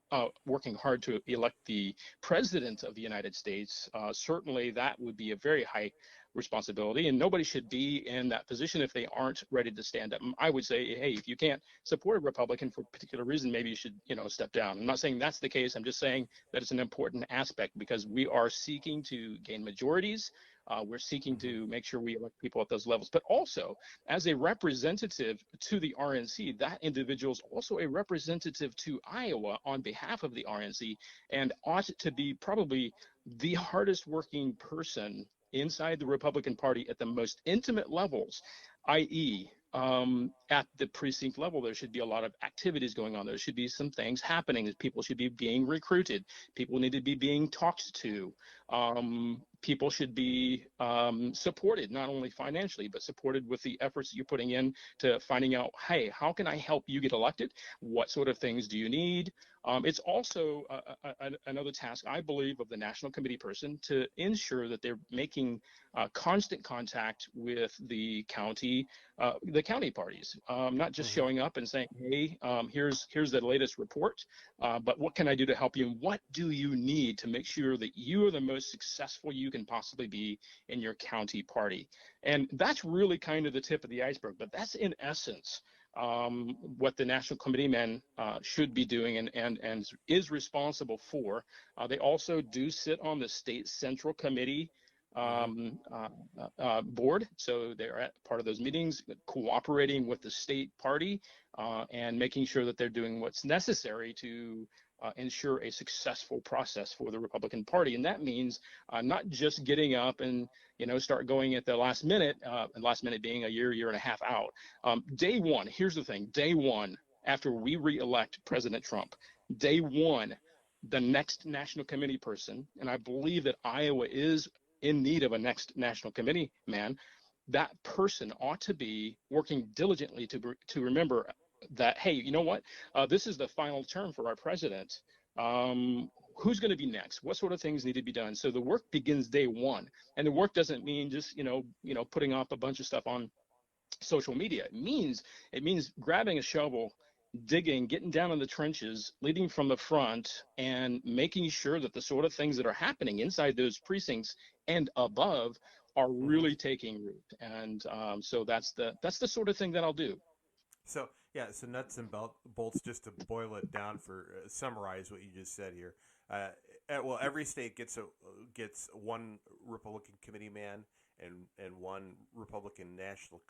working hard to elect the president of the United States. Certainly that would be a very high responsibility, and nobody should be in that position if they aren't ready to stand up. I would say, hey, if you can't support a Republican for a particular reason, maybe you should, step down. I'm not saying that's the case. I'm just saying that it's an important aspect, because we are seeking to gain majorities. We're seeking to make sure we elect people at those levels. But also, as a representative to the RNC, that individual is also a representative to Iowa on behalf of the RNC, and ought to be probably the hardest working person inside the Republican Party at the most intimate levels, i.e., at the precinct level. There should be a lot of activities going on. There should be some things happening. People should be being recruited. People need to be being talked to. People should be supported, not only financially, but supported with the efforts that you're putting in to finding out, hey, how can I help you get elected? What sort of things do you need? It's also another task, I believe, of the National Committee person to ensure that they're making constant contact with the county parties, not just showing up and saying, hey, here's the latest report, but what can I do to help you? And what do you need to make sure that you are the most successful you can possibly be in your county party? And that's really kind of the tip of the iceberg, but that's in essence what the National Committeeman should be doing and is responsible for. They also do sit on the State Central Committee board, so they're at part of those meetings, cooperating with the state party and making sure that they're doing what's necessary to ensure a successful process for the Republican Party. And that means not just getting up and start going at the last minute, and last minute being a year and a half out. Day one, here's the thing, day one, after we re-elect President Trump, day one, the next national committee person, and I believe that Iowa is in need of a next national committee man, that person ought to be working diligently to remember that, hey, you know what? This is the final term for our president. Who's going to be next? What sort of things need to be done? So the work begins day one, and the work doesn't mean just putting up a bunch of stuff on social media. It means grabbing a shovel, digging, getting down in the trenches, leading from the front, and making sure that the sort of things that are happening inside those precincts and above are really taking root. And so that's the sort of thing that I'll do. So yeah, so nuts and bolts. Just to boil it down for summarize what you just said here. Well, every state gets one Republican committee man and one Republican National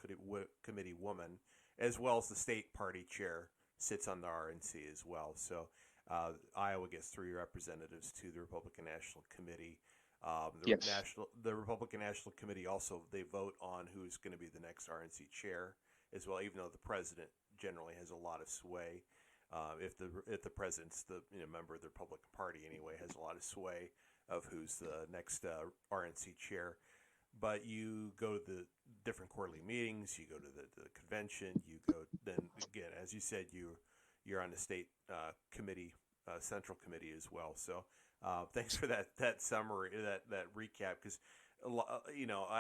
Committee woman, as well as the state party chair sits on the RNC as well. So Iowa gets 3 representatives to the Republican National Committee. The Republican National Committee also, they vote on who's going to be the next RNC chair as well, even though the president generally has a lot of sway. If the president's the member of the Republican Party anyway, has a lot of sway of who's the next RNC chair. But you go to the different quarterly meetings, you go to the convention, you go then again, as you said, you're on the state committee, central committee as well. So thanks for that summary, that recap, because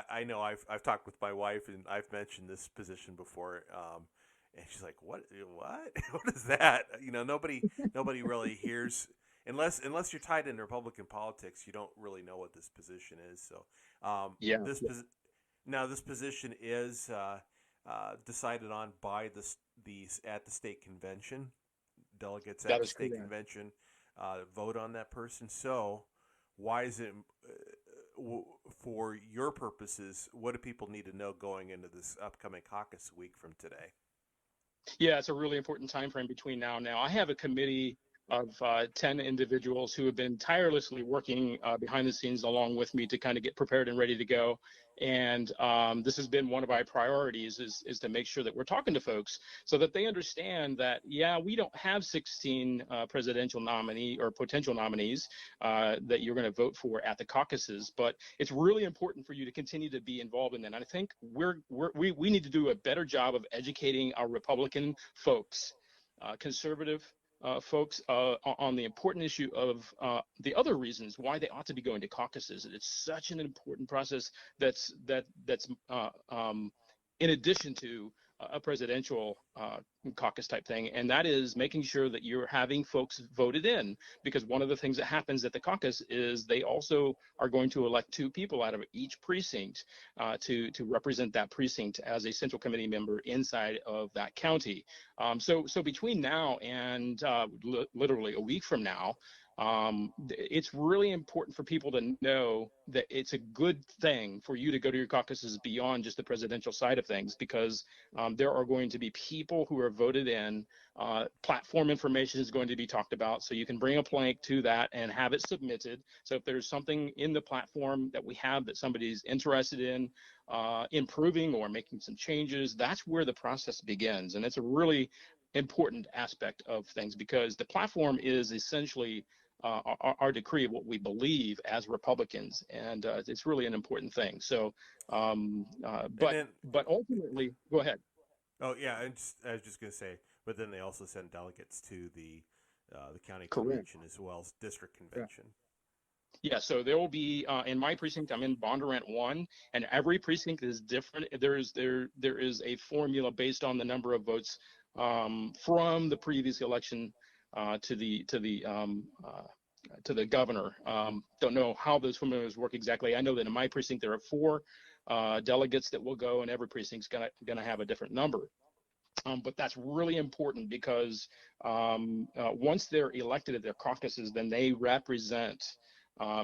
I know I've talked with my wife and I've mentioned this position before. And she's like, what is that? Nobody really hears, unless you're tied into Republican politics, you don't really know what this position is. So, this position is decided on by at the state convention. Delegates at the state convention vote on that person. So, why is it, for your purposes, what do people need to know going into this upcoming caucus week from today? Yeah, it's a really important time frame between now and now. I have a committee of 10 individuals who have been tirelessly working behind the scenes along with me to kind of get prepared and ready to go. And this has been one of my priorities is to make sure that we're talking to folks so that they understand that, we don't have 16 presidential nominee or potential nominees that you're going to vote for at the caucuses, but it's really important for you to continue to be involved in that. And I think we need to do a better job of educating our Republican folks, conservative folks on the important issue of the other reasons why they ought to be going to caucuses. It's such an important process that's in addition to a presidential caucus type thing, and that is making sure that you're having folks voted in, because one of the things that happens at the caucus is they also are going to elect 2 people out of each precinct to represent that precinct as a central committee member inside of that county. So between now and literally a week from now, it's really important for people to know that it's a good thing for you to go to your caucuses beyond just the presidential side of things, because there are going to be people who are voted in. Platform information is going to be talked about, so you can bring a plank to that and have it submitted. So if there's something in the platform that we have that somebody's interested in improving or making some changes, that's where the process begins. And it's a really important aspect of things, because the platform is essentially our decree of what we believe as Republicans, and it's really an important thing. So, but ultimately, go ahead. Oh yeah, I was just going to say, but then they also send delegates to the county Correct. convention as well as district convention. Yeah, so there will be in my precinct. I'm in Bondurant 1, and every precinct is different. There is a formula based on the number of votes from the previous election to the governor. Don't know how those formulas work exactly. I know that in my precinct there are 4 delegates that will go, and every precinct's gonna have a different number. But that's really important, because once they're elected at their caucuses, then they represent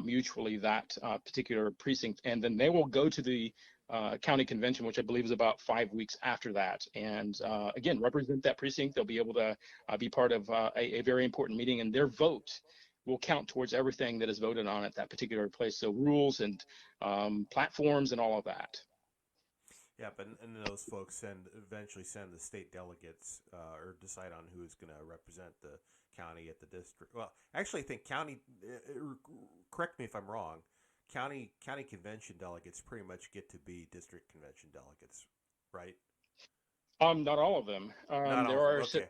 mutually that particular precinct, and then they will go to the county convention, which I believe is about 5 weeks after that, and again represent that precinct. They'll be able to be part of a very important meeting, and their vote will count towards everything that is voted on at that particular place. So rules and platforms and all of that. Yep, and those folks eventually send the state delegates or decide on who's going to represent the county at the district. Well, actually, I think county. Correct me if I'm wrong. County convention delegates pretty much get to be district convention delegates, right? Not all of them. Not all There of them. are Okay.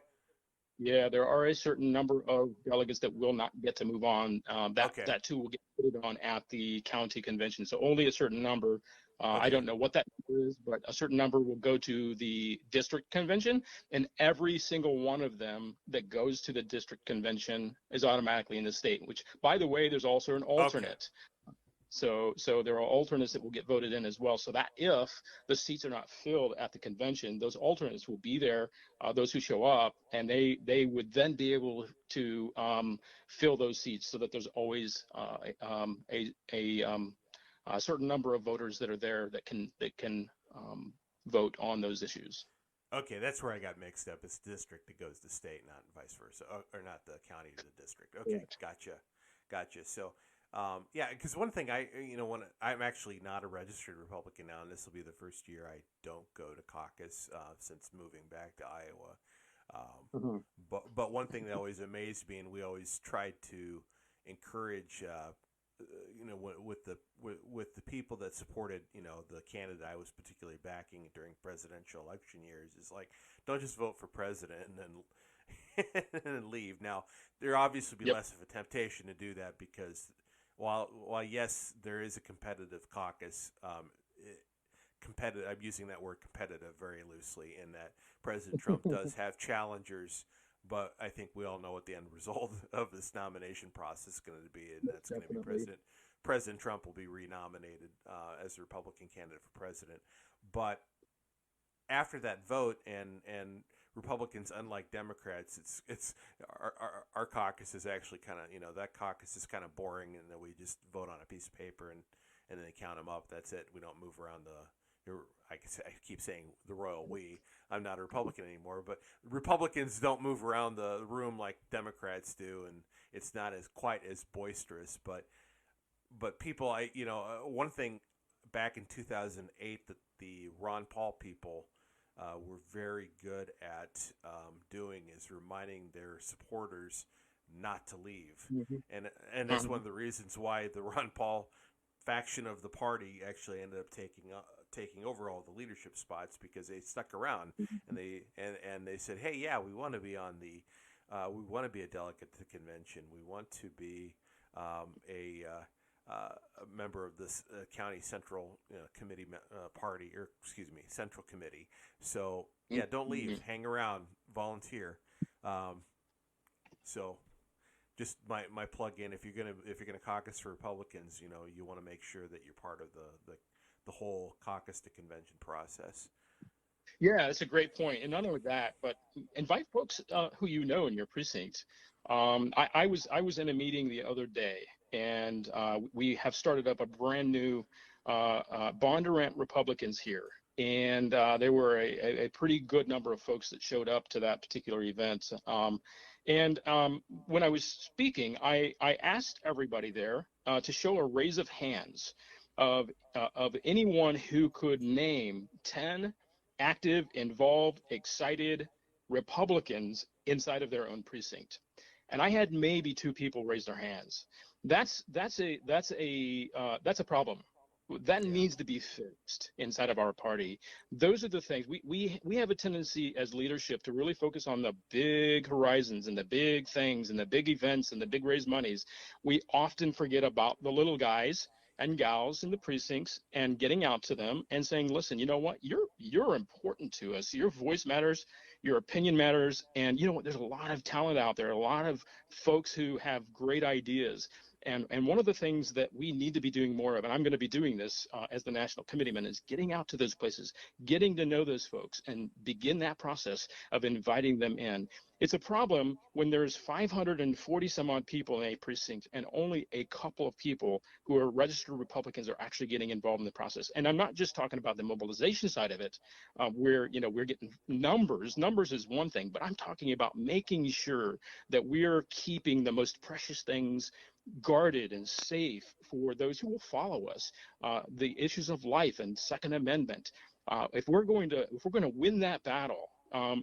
Yeah, there are a certain number of delegates that will not get to move on. Okay. That too will get put on at the county convention. So only a certain number. I Okay. don't know what that number is, but a certain number will go to the district convention, and every single one of them that goes to the district convention is automatically in the state. Which, by the way, there's also an alternate. So there are alternates that will get voted in as well. So that if the seats are not filled at the convention, those alternates will be there, those who show up, and they would then be able to fill those seats so that there's always a certain number of voters that are there that can vote on those issues. Okay, that's where I got mixed up. It's district that goes to state, not vice versa, or not the county to the district. Okay, gotcha. So. Yeah, because one thing when I'm actually not a registered Republican now, and this will be the first year I don't go to caucus since moving back to Iowa. But one thing that always amazed me, and we always tried to encourage, with the people that supported, the candidate I was particularly backing during presidential election years, is like, don't just vote for president and then leave. Now, there obviously be less of a temptation to do that because. While yes, there is a competitive caucus, competitive. I'm using that word competitive very loosely in that President Trump does have challengers, but I think we all know what the end result of this nomination process is going to be, and that's going to be President Trump will be renominated as the Republican candidate for president. But after that vote, and Republicans, unlike Democrats, it's our caucus is actually kind of that caucus is kind of boring, and then we just vote on a piece of paper and then they count them up. That's it. We don't move around I keep saying the royal we. I'm not a Republican anymore, but Republicans don't move around the room like Democrats do, and it's not quite as boisterous. But people, one thing back in 2008 that the Ron Paul people. Were very good at doing is reminding their supporters not to leave, and that's one of the reasons why the Ron Paul faction of the party actually ended up taking over all the leadership spots because they stuck around and they said, hey, yeah, we want to be we want to be a delegate to the convention, we want to be a member of this county central committee party, or central committee. So yeah, don't leave, hang around, volunteer. So just my plug in, if you're gonna caucus for Republicans, you want to make sure that you're part of the whole caucus to convention process. Yeah, that's a great point. And not only that, but invite folks who you know in your precinct. I was in a meeting the other day, and we have started up a brand new Bondurant Republicans here. And there were a pretty good number of folks that showed up to that particular event. And when I was speaking, I asked everybody there to show a raise of hands of anyone who could name 10 active, involved, excited Republicans inside of their own precinct. And I had maybe 2 people raise their hands. That's a problem. That needs to be fixed inside of our party. Those are the things we have a tendency as leadership to really focus on the big horizons and the big things and the big events and the big raised monies. We often forget about the little guys and gals in the precincts and getting out to them and saying, listen, you know what, you're important to us. Your voice matters, your opinion matters, and you know what, there's a lot of talent out there, a lot of folks who have great ideas. And one of the things that we need to be doing more of, and I'm going to be doing this as the National Committeeman, is getting out to those places, getting to know those folks, and begin that process of inviting them in. It's a problem when there's 540 some odd people in a precinct and only a couple of people who are registered Republicans are actually getting involved in the process. And I'm not just talking about the mobilization side of it, where we're getting numbers. Numbers is one thing, but I'm talking about making sure that we're keeping the most precious things guarded and safe for those who will follow us. The issues of life and Second Amendment, If we're going to win that battle,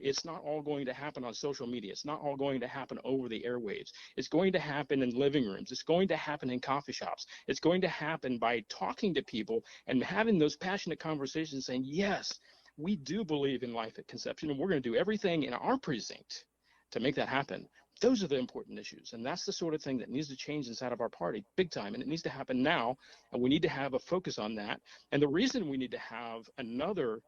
it's not all going to happen on social media. It's not all going to happen over the airwaves. It's going to happen in living rooms. It's going to happen in coffee shops. It's going to happen by talking to people and having those passionate conversations saying, yes, we do believe in life at conception, and we're going to do everything in our precinct to make that happen. Those are the important issues, and that's the sort of thing that needs to change inside of our party big time, and it needs to happen now, and we need to have a focus on that. And the reason we need to have another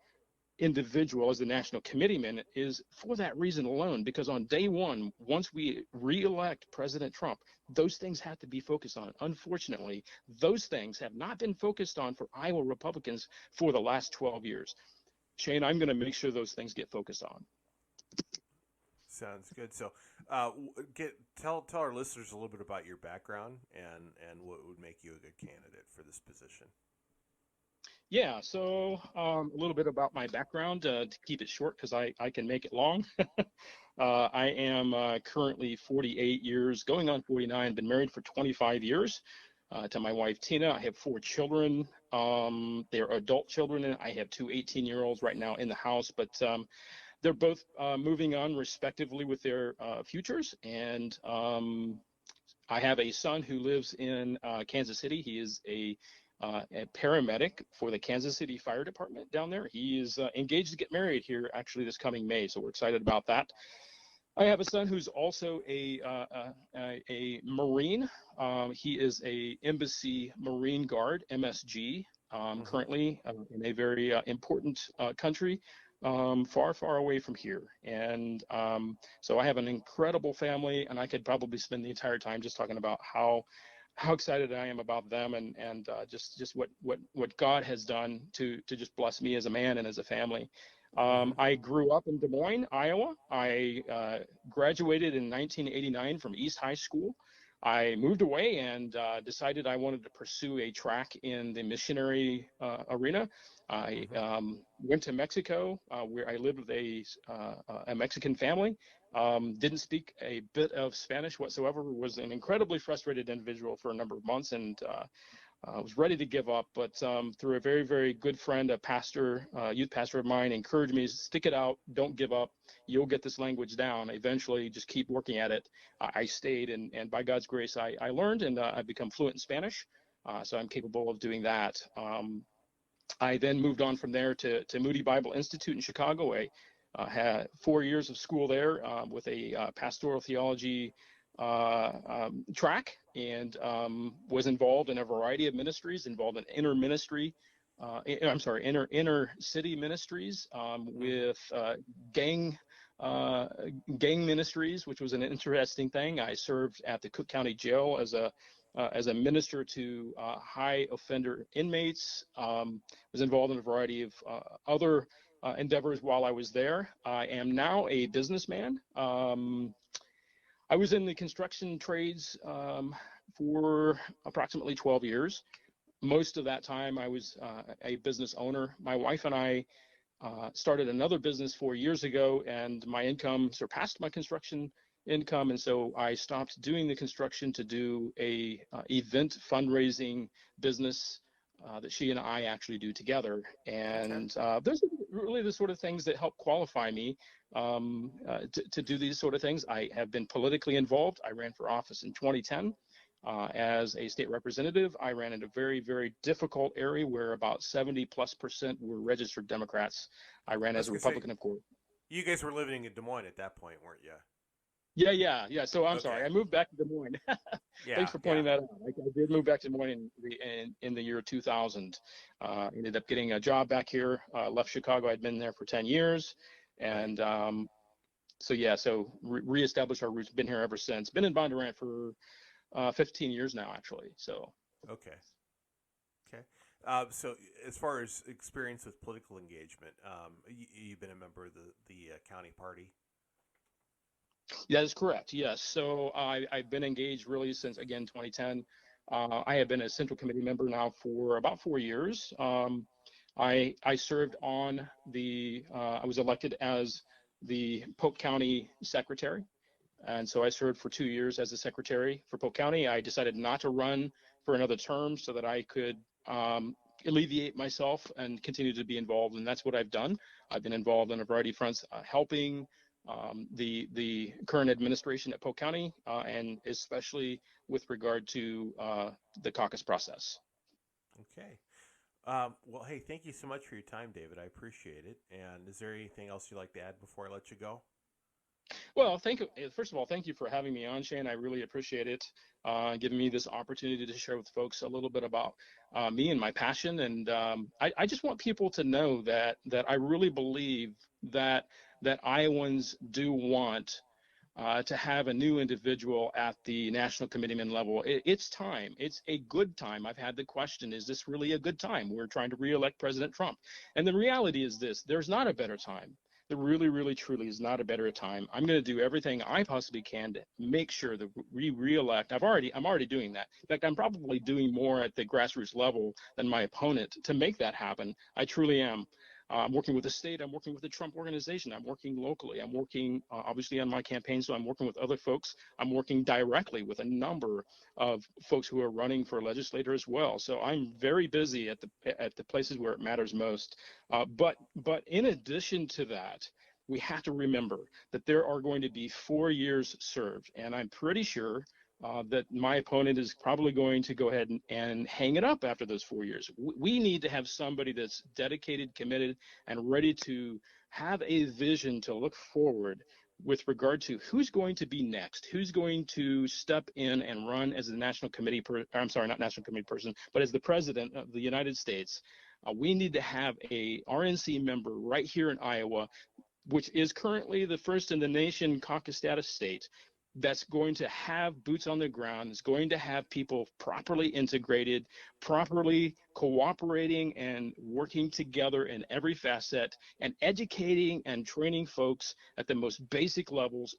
individual as the national committeeman is for that reason alone, because on day one, once we re-elect President Trump, those things have to be focused on. Unfortunately, those things have not been focused on for Iowa Republicans for the last 12 years. Shane, I'm going to make sure those things get focused on. Sounds good. So, tell our listeners a little bit about your background and what would make you a good candidate for this position. Yeah, so a little bit about my background to keep it short because I can make it long. I am currently 48 years, going on 49, been married for 25 years to my wife, Tina. I have 4 children. They're adult children, and I have 2 18-year-olds right now in the house, but they're both moving on respectively with their futures. And I have a son who lives in Kansas City. He is a paramedic for the Kansas City Fire Department down there. He is engaged to get married here actually this coming May, so we're excited about that. I have a son who's also a Marine. He is a Embassy Marine Guard, MSG, currently in a very important country far, far away from here. And so I have an incredible family, and I could probably spend the entire time just talking about how excited I am about them and just what God has done to just bless me as a man and as a family. I grew up in Des Moines, Iowa. I graduated in 1989 from East High School. I moved away and decided I wanted to pursue a track in the missionary arena. I went to Mexico, where I lived with a Mexican family. Didn't speak a bit of Spanish whatsoever, was an incredibly frustrated individual for a number of months, and was ready to give up. But through a very, very good friend, a pastor, youth pastor of mine, encouraged me, stick it out, don't give up. You'll get this language down. Eventually, just keep working at it. I stayed, and by God's grace, I learned, and I've become fluent in Spanish. So I'm capable of doing that. I then moved on from there to Moody Bible Institute in Chicago. I had 4 years of school there with a pastoral theology track, and was involved in a variety of ministries, involved in inner city ministries with gang ministries, which was an interesting thing. I served at the Cook County Jail as a minister to high offender inmates. Was involved in a variety of other endeavors while I was there. I am now a businessman. I was in the construction trades for approximately 12 years. Most of that time I was a business owner. My wife and I started another business 4 years ago, and my income surpassed my construction income, and so I stopped doing the construction to do a event fundraising business that she and I actually do together. And those are really the sort of things that help qualify me to do these sort of things. I have been politically involved. I ran for office in 2010 as a state representative. I ran in a very, very difficult area where about 70+% were registered Democrats. I ran as a Republican, of course. You guys were living in Des Moines at that point, weren't you? Yeah. So I'm sorry. I moved back to Des Moines. Thanks for pointing that out. I did move back to Des Moines in the year 2000. Ended up getting a job back here. Left Chicago. I'd been there for 10 years. And so reestablished our roots. Been here ever since. Been in Vander Hart for 15 years now, actually. So. Okay. So as far as experience with political engagement, you've been a member of the county party? That is correct. Yes. So I've been engaged really since, again, 2010. I have been a Central Committee member now for about 4 years. I served on I was elected as the Polk County Secretary. And so I served for 2 years as the Secretary for Polk County. I decided not to run for another term so that I could alleviate myself and continue to be involved. And that's what I've done. I've been involved on a variety of fronts, helping the current administration at Polk County, and especially with regard to the caucus process. Okay. Well, hey, thank you so much for your time, David. I appreciate it. And is there anything else you'd like to add before I let you go? Well, thank you. First of all, thank you for having me on, Shane. I really appreciate it, giving me this opportunity to share with folks a little bit about me and my passion. And I just want people to know that I really believe that Iowans do want to have a new individual at the national committeeman level. It's time. It's a good time. I've had the question, is this really a good time? We're trying to reelect President Trump. And the reality is this: there's not a better time. There really, really, truly is not a better time. I'm going to do everything I possibly can to make sure that we reelect. I'm already doing that. In fact, I'm probably doing more at the grassroots level than my opponent to make that happen. I truly am. I'm working with the state. I'm working with the Trump organization. I'm working locally. I'm working obviously on my campaign, so I'm working with other folks. I'm working directly with a number of folks who are running for legislator as well. So I'm very busy at the places where it matters most. But in addition to that, we have to remember that there are going to be 4 years served, and I'm pretty sure that my opponent is probably going to go ahead and hang it up after those 4 years. We need to have somebody that's dedicated, committed, and ready to have a vision to look forward with regard to who's going to be next, who's going to step in and run as the national committee, not national committee person, but as the president of the United States. We need to have a RNC member right here in Iowa, which is currently the first in the nation caucus status state, that's going to have boots on the ground, is going to have people properly integrated, properly cooperating and working together in every facet, and educating and training folks at the most basic levels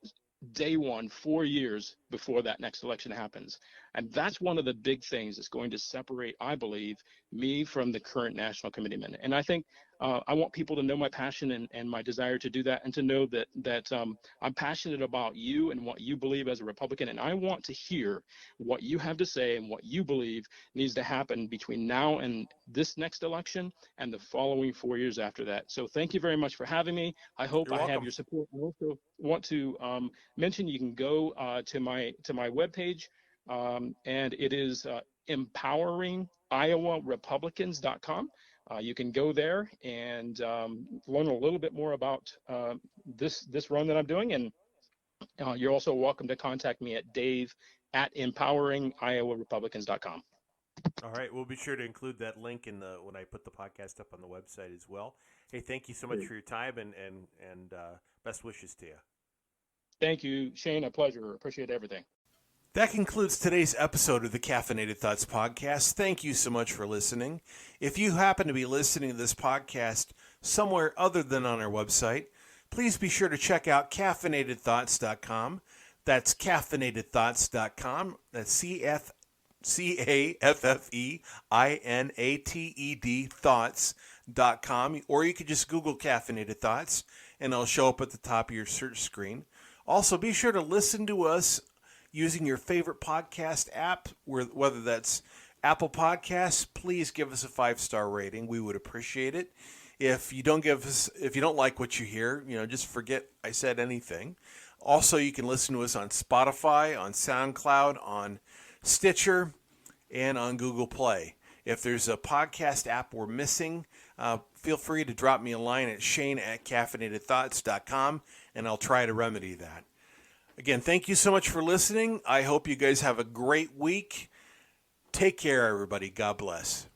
day one, 4 years before that next election happens. And that's one of the big things that's going to separate, I believe, me from the current national committeeman. And I think I want people to know my passion and my desire to do that, and to know that I'm passionate about you and what you believe as a Republican. And I want to hear what you have to say and what you believe needs to happen between now and this next election and the following 4 years after that. So thank you very much for having me. I hope You're I welcome. have your support. I also want to mention you can go to my webpage, and it is empoweringiowarepublicans.com. You can go there and learn a little bit more about this run that I'm doing. And you're also welcome to contact me at dave@empoweringiowarepublicans.com. All right. We'll be sure to include that link when I put the podcast up on the website as well. Hey, thank you so much for your time, and best wishes to you. Thank you, Shane. A pleasure. Appreciate everything. That concludes today's episode of the Caffeinated Thoughts Podcast. Thank you so much for listening. If you happen to be listening to this podcast somewhere other than on our website, please be sure to check out caffeinatedthoughts.com. That's caffeinatedthoughts.com. That's CAFFEINATED thoughts.com. Or you could just Google Caffeinated Thoughts, and it'll show up at the top of your search screen. Also, be sure to listen to us using your favorite podcast app, whether that's Apple Podcasts. Please give us a 5-star rating. We would appreciate it. If you don't like what you hear, just forget I said anything. Also, you can listen to us on Spotify, on SoundCloud, on Stitcher, and on Google Play. If there's a podcast app we're missing, feel free to drop me a line at shane@caffeinatedthoughts.com, and I'll try to remedy that. Again, thank you so much for listening. I hope you guys have a great week. Take care, everybody. God bless.